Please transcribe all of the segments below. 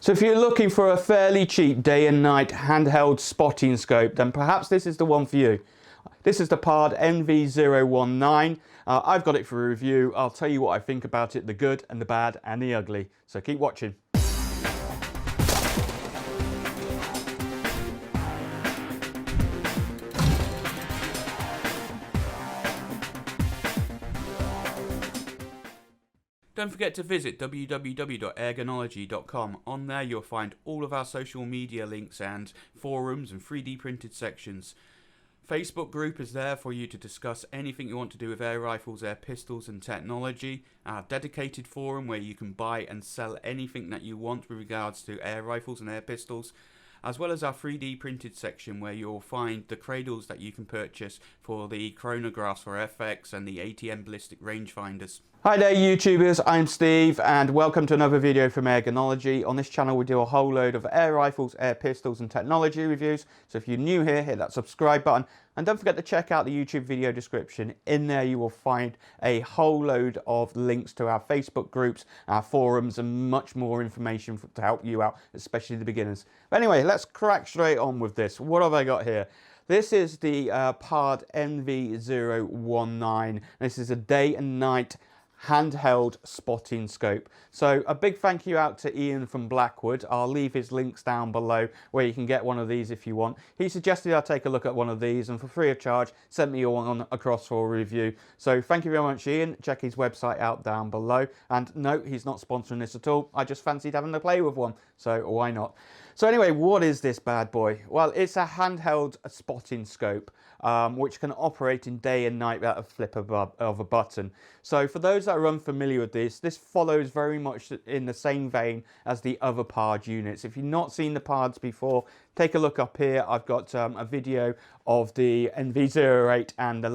So if you're looking for a fairly cheap day and night handheld spotting scope, then perhaps this is the one for you. This is the Pard NV019. I've got it for a review. I'll tell you what I think about it, the good and the bad and the ugly. So keep watching. Don't forget to visit www.ergonology.com. On there you'll find all of our social media links and forums and 3D printed sections. Facebook group is there for you to discuss anything you want to do with air rifles, air pistols and technology. Our dedicated forum where you can buy and sell anything that you want with regards to air rifles and air pistols. As well as our 3D printed section where you'll find the cradles that you can purchase for the chronographs for FX and the ATM ballistic rangefinders. Hi there YouTubers, I'm Steve and welcome to another video from Ergonology. On this channel we do a whole load of air rifles, air pistols and technology reviews. So if you're new here, hit that subscribe button and don't forget to check out the YouTube video description. In there you will find a whole load of links to our Facebook groups, our forums and much more information to help you out, especially the beginners. But anyway, let's crack straight on with this. What have I got here? This is the Pard NV019. This is a day and night handheld spotting scope. So a big thank you out to Ian from Blackwood. I'll leave his links down below where you can get one of these if you want. He suggested I take a look at one of these and for free of charge sent me one across for a review. So thank you very much Ian. Check his website out down below. And no, he's not sponsoring this at all. I just fancied having a play with one. So why not? So anyway, what is this bad boy? Well, it's a handheld spotting scope which can operate in day and night without a flip of a button. So for those that are unfamiliar with this follows very much in the same vein as the other Pard units. If you've not seen the Pards before, take a look up here. I've got a video of the NV08 and the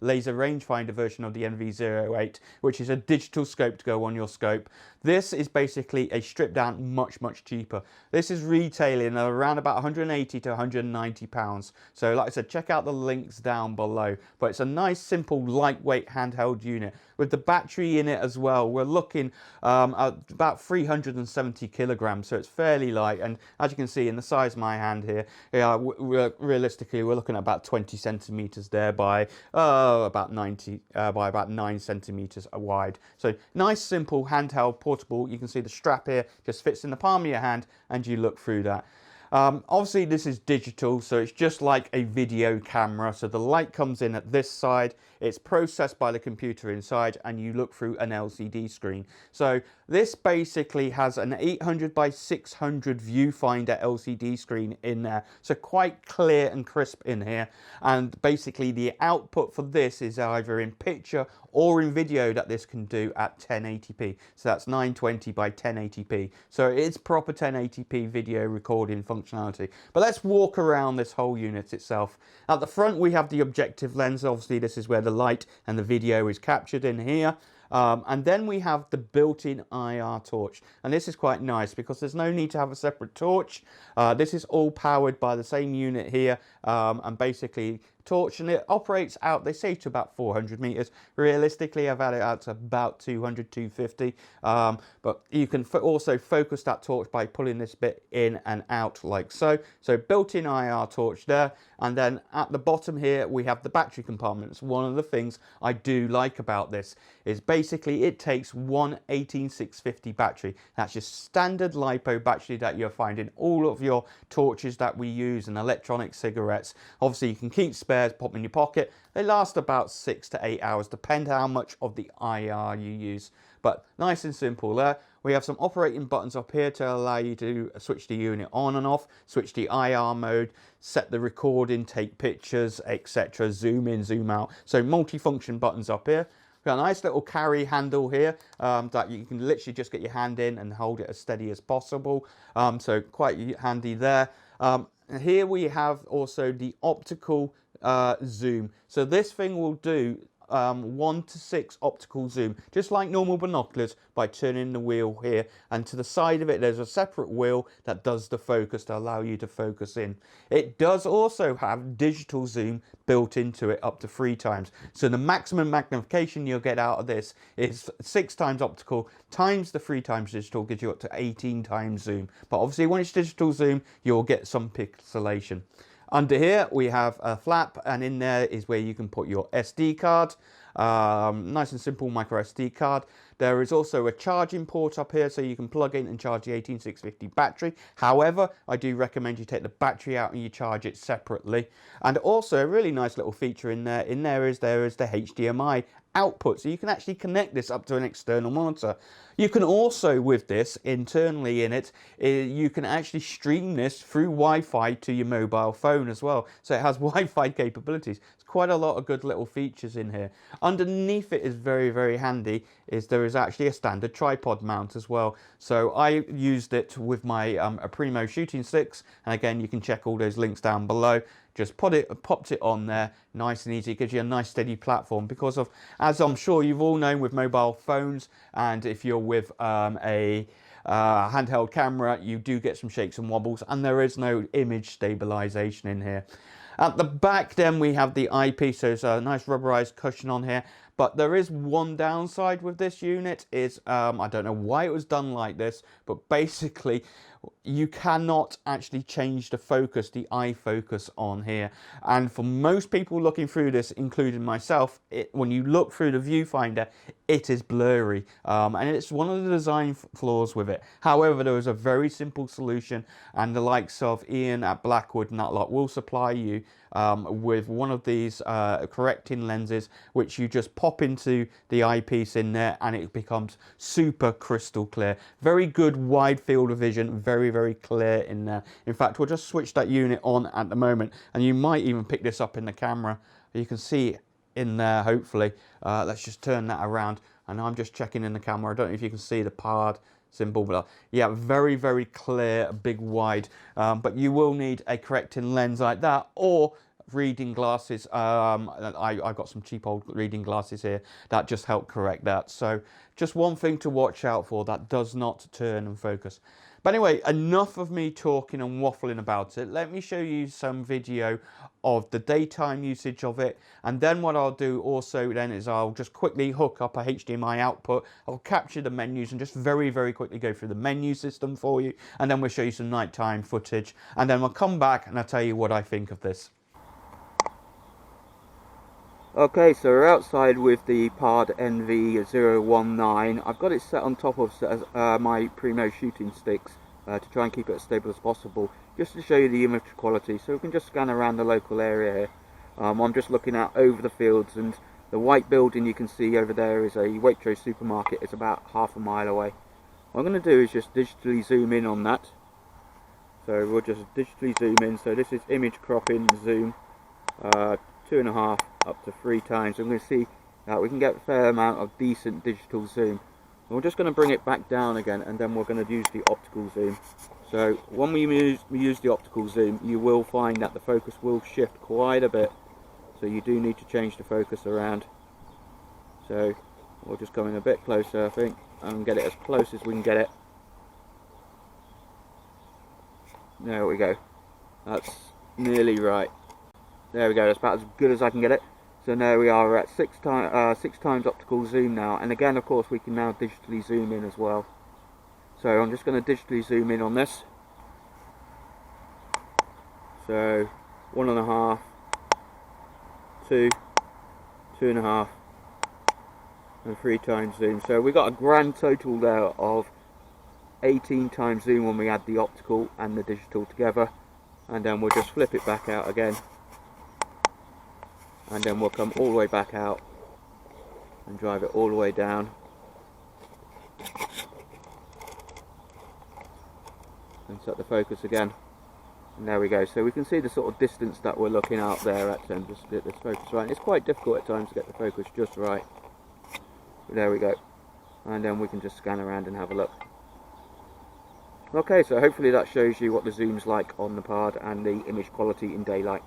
laser rangefinder version of the NV08, which is a digital scope to go on your scope. This is basically a stripped down, much cheaper. This is retailing around about 180 to 190 pounds. So like I said, check out the links down below. But it's a nice, simple, lightweight handheld unit with the battery in it as well. We're looking at about 370 kilograms, so it's fairly light. And as you can see in the size of my hand here, realistically we're looking at about 20 centimeters there by about 9 centimeters wide. So nice, simple, handheld, portable. You can see the strap here just fits in the palm of your hand and you look through that. Obviously this is digital, so it's just like a video camera. So the light comes in at this side, it's processed by the computer inside and you look through an LCD screen. So this basically has an 800 by 600 viewfinder LCD screen in there. So quite clear and crisp in here. And basically the output for this is either in picture or in video that this can do at 1080p. So that's 920 by 1080p. So it's proper 1080p video recording functionality. But let's walk around this whole unit itself. At the front we have the objective lens. Obviously this is where the light and the video is captured in here. And then we have the built-in IR torch, and this is quite nice because there's no need to have a separate torch. This is all powered by the same unit here, and basically torch, and it operates out, they say, to about 400 meters. Realistically I've had it out to about 200, 250, but you can also focus that torch by pulling this bit in and out like so. So built-in IR torch there. And then at the bottom here we have the battery compartments. One of the things I do like about this is basically it takes one 18650 battery. That's your standard LiPo battery that you'll find in all of your torches that we use and electronic cigarettes. Obviously you can keep spares, pop in your pocket. They last about 6 to 8 hours, depend how much of the IR you use. But nice and simple there. We have some operating buttons up here to allow you to switch the unit on and off, switch the IR mode, set the recording, take pictures, etc. Zoom in, zoom out. So multi-function buttons up here. We've got a nice little carry handle here that you can literally just get your hand in and hold it as steady as possible. So quite handy there. Here we have also the optical zoom. So this thing will do 1 to 6 optical zoom, just like normal binoculars, by turning the wheel here, and to the side of it there's a separate wheel that does the focus to allow you to focus in. It does also have digital zoom built into it up to 3 times, so the maximum magnification you'll get out of this is 6 times optical times the 3 times digital, gives you up to 18 times zoom. But obviously when it's digital zoom you'll get some pixelation. Under here we have a flap, and in there is where you can put your SD card. Nice and simple micro SD card. There is also a charging port up here, so you can plug in and charge the 18650 battery. However, I do recommend you take the battery out and you charge it separately. And also a really nice little feature in there is the HDMI output, so you can actually connect this up to an external monitor. You can also, with this internally in it, you can actually stream this through Wi-Fi to your mobile phone as well, so it has Wi-Fi capabilities. It's quite a lot of good little features in here. Underneath it is very handy, there is actually a standard tripod mount as well. So I used it with my Hdmi shooting sticks, and again you can check all those links down below. Just popped it on there, nice and easy. It gives you a nice steady platform, because of, as I'm sure you've all known with mobile phones, and if you're with a handheld camera, you do get some shakes and wobbles, and there is no image stabilization in here. At the back then we have the eyepiece, so there's a nice rubberized cushion on here. But there is one downside with this unit, is I don't know why it was done like this, but basically you cannot actually change the focus, the eye focus on here. And for most people looking through this, including myself, when you look through the viewfinder, it is blurry, and it's one of the design flaws with it. However, there is a very simple solution, and the likes of Ian at Blackwood and that lot will supply you with one of these correcting lenses, which you just pop into the eyepiece in there, and it becomes super crystal clear. Very good wide field of vision, very clear in there. In fact, we'll just switch that unit on at the moment, and you might even pick this up in the camera. You can see in there, hopefully. Let's just turn that around, and I'm just checking in the camera. I don't know if you can see the Pard symbol, but yeah, very clear, big, wide. But you will need a correcting lens like that, or reading glasses. I've got some cheap old reading glasses here that just help correct that. So just one thing to watch out for, that does not turn and focus. But anyway, enough of me talking and waffling about it. Let me show you some video of the daytime usage of it, and then what I'll do also then is I'll just quickly hook up a HDMI output. I'll capture the menus and just very quickly go through the menu system for you, and then we'll show you some nighttime footage, and then we'll come back and I'll tell you what I think of this. Okay, so we're outside with the Pard NV019. I've got it set on top of my Hdmi shooting sticks to try and keep it as stable as possible, just to show you the image quality, so we can just scan around the local area here. I'm just looking out over the fields, and the white building you can see over there is a Waitrose supermarket. It's about half a mile away. What I'm going to do is just digitally zoom in on that. So we'll just digitally zoom in. So this is image cropping zoom, 2.5 up to 3 times. I'm going to see that we can get a fair amount of decent digital zoom. And we're just going to bring it back down again, and then we're going to use the optical zoom. So when we use the optical zoom, you will find that the focus will shift quite a bit, so you do need to change the focus around. So we'll just come in a bit closer, I think, and get it as close as we can get it. There we go, that's nearly right. There we go, that's about as good as I can get it. So now we are at 6 times optical zoom now, and again, of course, we can now digitally zoom in as well. So I'm just going to digitally zoom in on this. So 1.5, 2, 2.5, and 3 times zoom. So we got a grand total there of 18 times zoom when we add the optical and the digital together, and then we'll just flip it back out again. And then we'll come all the way back out and drive it all the way down, and set the focus again, and there we go. So we can see the sort of distance that we're looking out there at, and just get this focus right. It's quite difficult at times to get the focus just right, but there we go. And then we can just scan around and have a look. Okay, so hopefully that shows you what the zoom's like on the Pard and the image quality in daylight.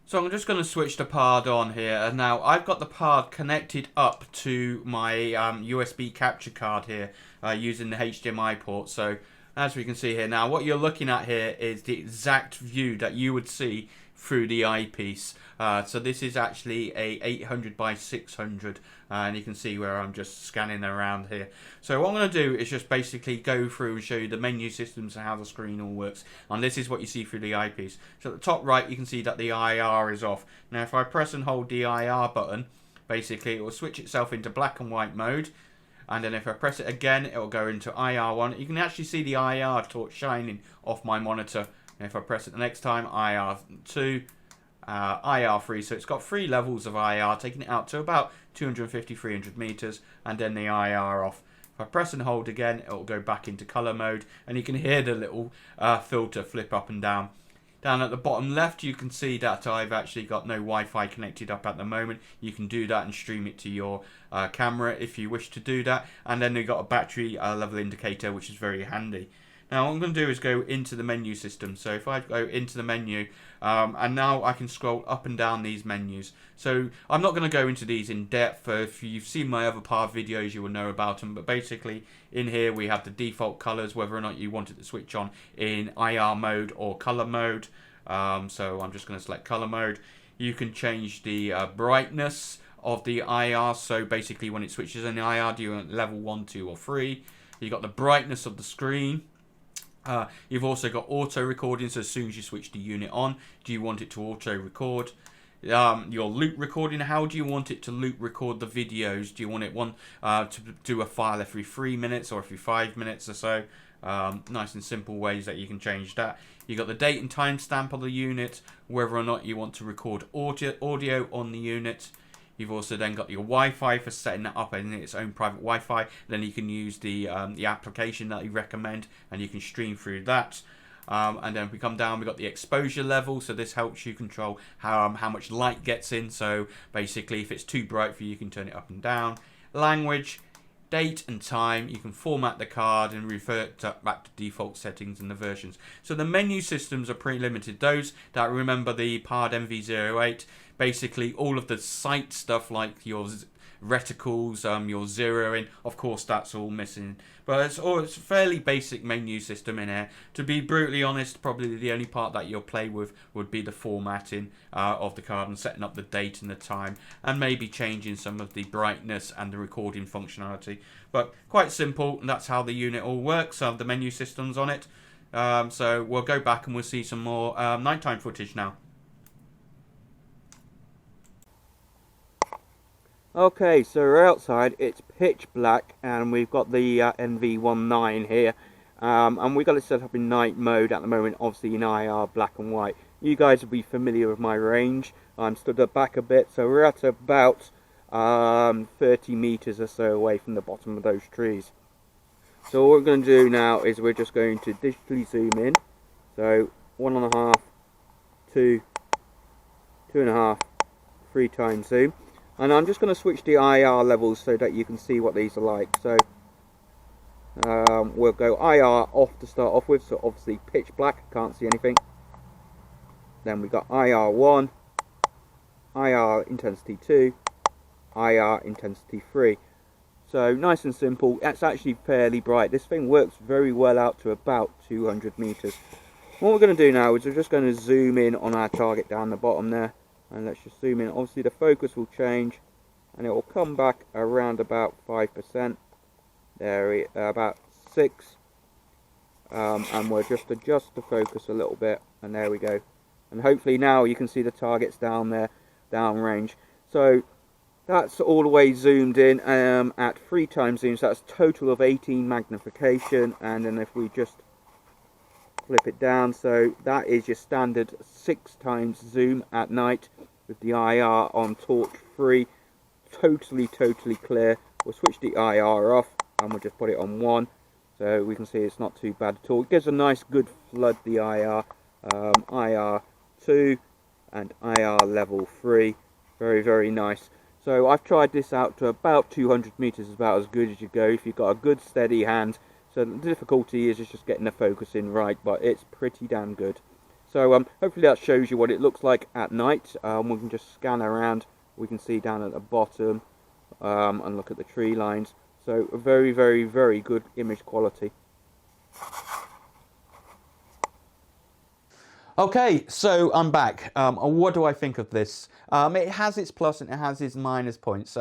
So I'm just going to switch the Pard on here, and now I've got the Pard connected up to my USB capture card here using the HDMI port. So as we can see here now, what you're looking at here is the exact view that you would see through the eyepiece. So this is actually a 800 by 600, and you can see where I'm just scanning around here. So what I'm going to do is just basically go through and show you the menu systems and how the screen all works. And this is what you see through the eyepiece. So at the top right, you can see that the IR is off. Now if I press and hold the IR button, basically it will switch itself into black and white mode. And then if I press it again, it will go into IR1. You can actually see the IR torch shining off my monitor. And if I press it the next time, IR2, IR3. So it's got 3 levels of IR, taking it out to about 250, 300 meters, and then the IR off. If I press and hold again, it will go back into color mode, and you can hear the little filter flip up and down. Down at the bottom left, you can see that I've actually got no Wi-Fi connected up at the moment. You can do that and stream it to your camera if you wish to do that. And then you've got a battery level indicator, which is very handy. Now what I'm going to do is go into the menu system. So if I go into the menu, and now I can scroll up and down these menus. So I'm not going to go into these in depth. If you've seen my other Pard videos, you will know about them. But basically in here we have the default colors, whether or not you want it to switch on in IR mode or color mode. So I'm just going to select color mode. You can change the brightness of the IR. So basically when it switches in the IR, do you want level 1, 2 or 3? You've got the brightness of the screen. You've also got auto recording, so as soon as you switch the unit on, do you want it to auto record? Your loop recording, how do you want it to loop record the videos? Do you want it to do a file every 3 minutes or every 5 minutes or so? Nice and simple ways that you can change that. You've got the date and time stamp of the unit, whether or not you want to record audio on the unit. You've also then got your Wi-Fi for setting that up in its own private Wi-Fi. Then you can use the application that you recommend, and you can stream through that. And then if we come down, we've got the exposure level. So this helps you control how much light gets in. So basically, if it's too bright for you, you can turn it up and down. Language, date and time. You can format the card and revert back to default settings and the versions. So the menu systems are pretty limited. Those that remember the Pard NV019, basically all of the sight stuff like your reticles, your zeroing, of course that's all missing. But it's a fairly basic menu system in here. To be brutally honest, probably the only part that you'll play with would be the formatting of the card and setting up the date and the time, and maybe changing some of the brightness and the recording functionality. But quite simple, and that's how the unit all works, the menu systems on it. So we'll go back and we'll see some more nighttime footage now. Okay, so we're outside, it's pitch black, and we've got the NV019 here, and we've got it set up in night mode at the moment, obviously in IR black and white. You guys will be familiar with my range. I'm stood up back a bit, so we're at about 30 meters or so away from the bottom of those trees. So what we're going to do now is we're just going to digitally zoom in. So 1.5, 2, 2.5, 3 times zoom. And I'm just going to switch the IR levels so that you can see what these are like. So we'll go IR off to start off with, so obviously pitch black, can't see anything. Then we've got IR1, IR intensity 2, IR intensity 3. So nice and simple. It's actually fairly bright. This thing works very well out to about 200 meters. What we're going to do now is we're just going to zoom in on our target down the bottom there. And let's just zoom in. Obviously the focus will change and it will come back around about 5%. There, about 6. And we'll just adjust the focus a little bit, and there we go. And hopefully now you can see the targets down there, down range. So that's all the way zoomed in at 3 times zoom, so that's a total of 18 magnification. And then if we just flip it down, so that is your standard 6 times zoom at night with the IR on torch 3, totally clear. We'll switch the IR off and we'll just put it on 1, so we can see it's not too bad at all. It gives a nice good flood, the IR, IR 2 and IR level 3, very nice. So I've tried this out to about 200 meters, is about as good as you go if you've got a good steady hand. So the difficulty is just getting the focus in right, but it's pretty damn good. So hopefully that shows you what it looks like at night. We can just scan around. We can see down at the bottom and look at the tree lines. So a very, very, very good image quality. Okay, so I'm back. What do I think of this? It has its plus and it has its minus points.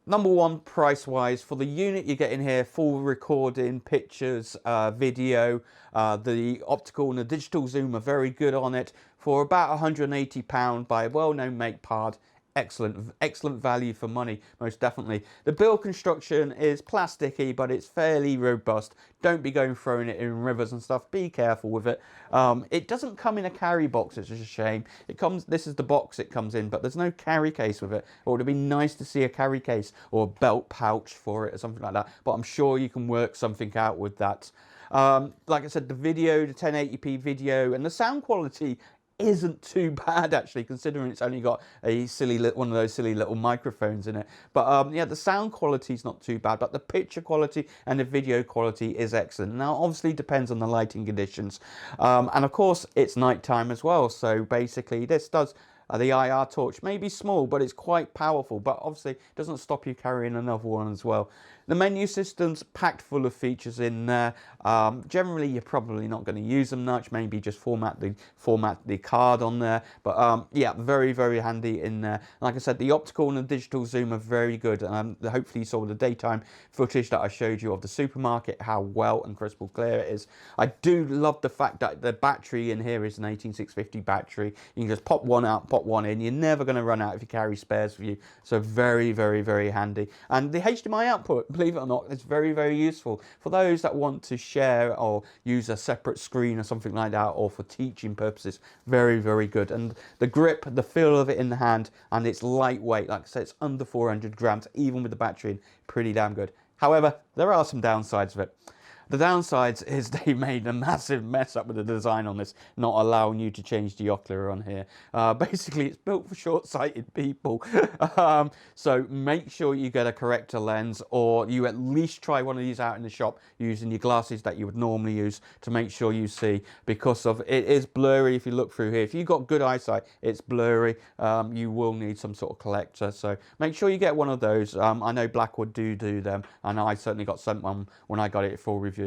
Number one, price-wise, for the unit you get in here, full recording, pictures, video, the optical and the digital zoom are very good on it. For about £180 by a well-known make Pard, excellent value for money, most definitely. The build construction is plasticky, but it's fairly robust. Don't be going throwing it in rivers and stuff. Be careful with it. It doesn't come in a carry box, which is a shame. This is the box it comes in, but there's no carry case with it. It would be nice to see a carry case or a belt pouch for it or something like that, but I'm sure you can work something out with that. Like I said, the video, the 1080p video, and the sound quality isn't too bad actually, considering it's only got a one of those silly little microphones in it. But yeah, the sound quality is not too bad, but the picture quality and the video quality is excellent. Now obviously depends on the lighting conditions, and of course it's nighttime as well, so basically this does the IR torch may be small, but it's quite powerful, but obviously it doesn't stop you carrying another one as well. The menu system's packed full of features in there. Generally, you're probably not going to use them much. Maybe just format the card on there. But yeah, very, very handy in there. Like I said, the optical and the digital zoom are very good. Hopefully you saw the daytime footage that I showed you of the supermarket, how well and crystal clear it is. I do love the fact that the battery in here is an 18650 battery. You can just pop one out, pop one in. You're never going to run out if you carry spares with you. So very, very, very handy. And the HDMI output, believe it or not, it's very, very useful for those that want to share or use a separate screen or something like that, or for teaching purposes. Very, very good. And the grip, the feel of it in the hand, and it's lightweight. Like I said, it's under 400 grams, even with the battery in. Pretty damn good. However, there are some downsides of it. The downsides is they made a massive mess up with the design on this, not allowing you to change the ocular on here. Basically, it's built for short-sighted people. So make sure you get a corrector lens, or you at least try one of these out in the shop using your glasses that you would normally use to make sure you see, because of it is blurry if you look through here. If you've got good eyesight, it's blurry. You will need some sort of collector. So make sure you get one of those. I know Blackwood do them, and I certainly got sent one when I got it for review.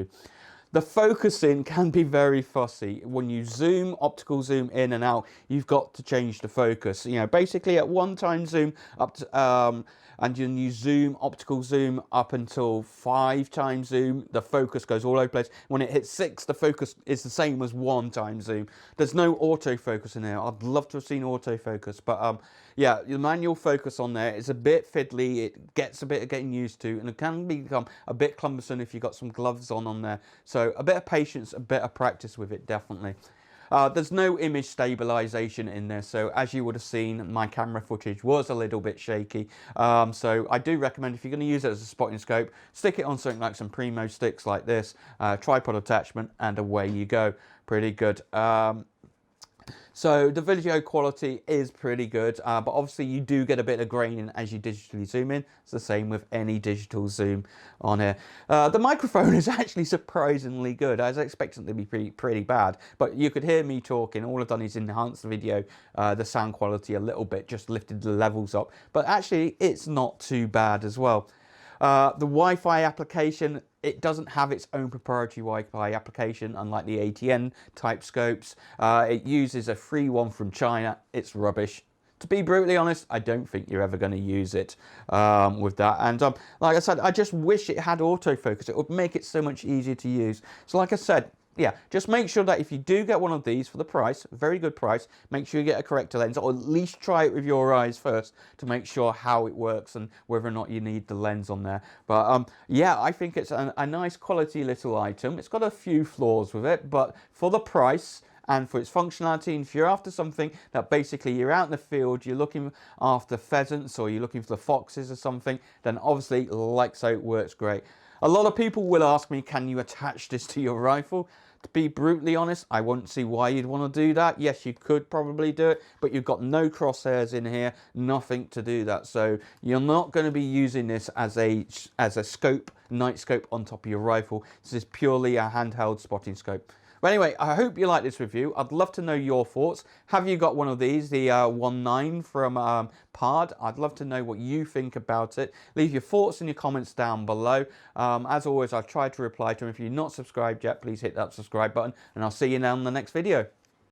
The focusing can be very fussy. When you zoom, optical zoom in and out, you've got to change the focus. You know, basically at 1x zoom up to, and then you zoom, optical zoom up until 5x zoom, the focus goes all over the place. When it hits 6, the focus is the same as 1x zoom. There's no autofocus in there. I'd love to have seen autofocus, but yeah, the manual focus on there is a bit fiddly. It gets a bit of getting used to, and it can become a bit cumbersome if you've got some gloves on there. So a bit of patience, a bit of practice with it, definitely. There's no image stabilisation in there, so as you would have seen, my camera footage was a little bit shaky. So I do recommend, if you're going to use it as a spotting scope, stick it on something like some Primo sticks like this, tripod attachment, and away you go. Pretty good. So the video quality is pretty good, but obviously you do get a bit of graining as you digitally zoom in. It's the same with any digital zoom on here. The microphone is actually surprisingly good. I was expecting it to be pretty bad, but you could hear me talking. All I've done is enhance the video, the sound quality a little bit, just lifted the levels up, but actually it's not too bad as well. The Wi-Fi application, it doesn't have its own proprietary Wi-Fi application, unlike the ATN type scopes. It uses a free one from China. It's rubbish. To be brutally honest, I don't think you're ever going to use it with that. And like I said, I just wish it had autofocus. It would make it so much easier to use. So like I said, yeah, just make sure that if you do get one of these for the price, very good price, make sure you get a corrector lens, or at least try it with your eyes first to make sure how it works and whether or not you need the lens on there. But yeah, I think it's a nice quality little item. It's got a few flaws with it, but for the price and for its functionality, and if you're after something that basically you're out in the field, you're looking after pheasants or you're looking for the foxes or something, then obviously, like so, it works great. A lot of people will ask me, can you attach this to your rifle? To be brutally honest, I won't see why you'd want to do that. Yes, you could probably do it, but you've got no crosshairs in here, nothing to do that. So you're not going to be using this as a scope, night scope on top of your rifle. This is purely a handheld spotting scope. But anyway, I hope you like this review. I'd love to know your thoughts. Have you got one of these, the 19 from Pard? I'd love to know what you think about it. Leave your thoughts and your comments down below. As always, I've tried to reply to them. If you're not subscribed yet, please hit that subscribe button, and I'll see you now in the next video.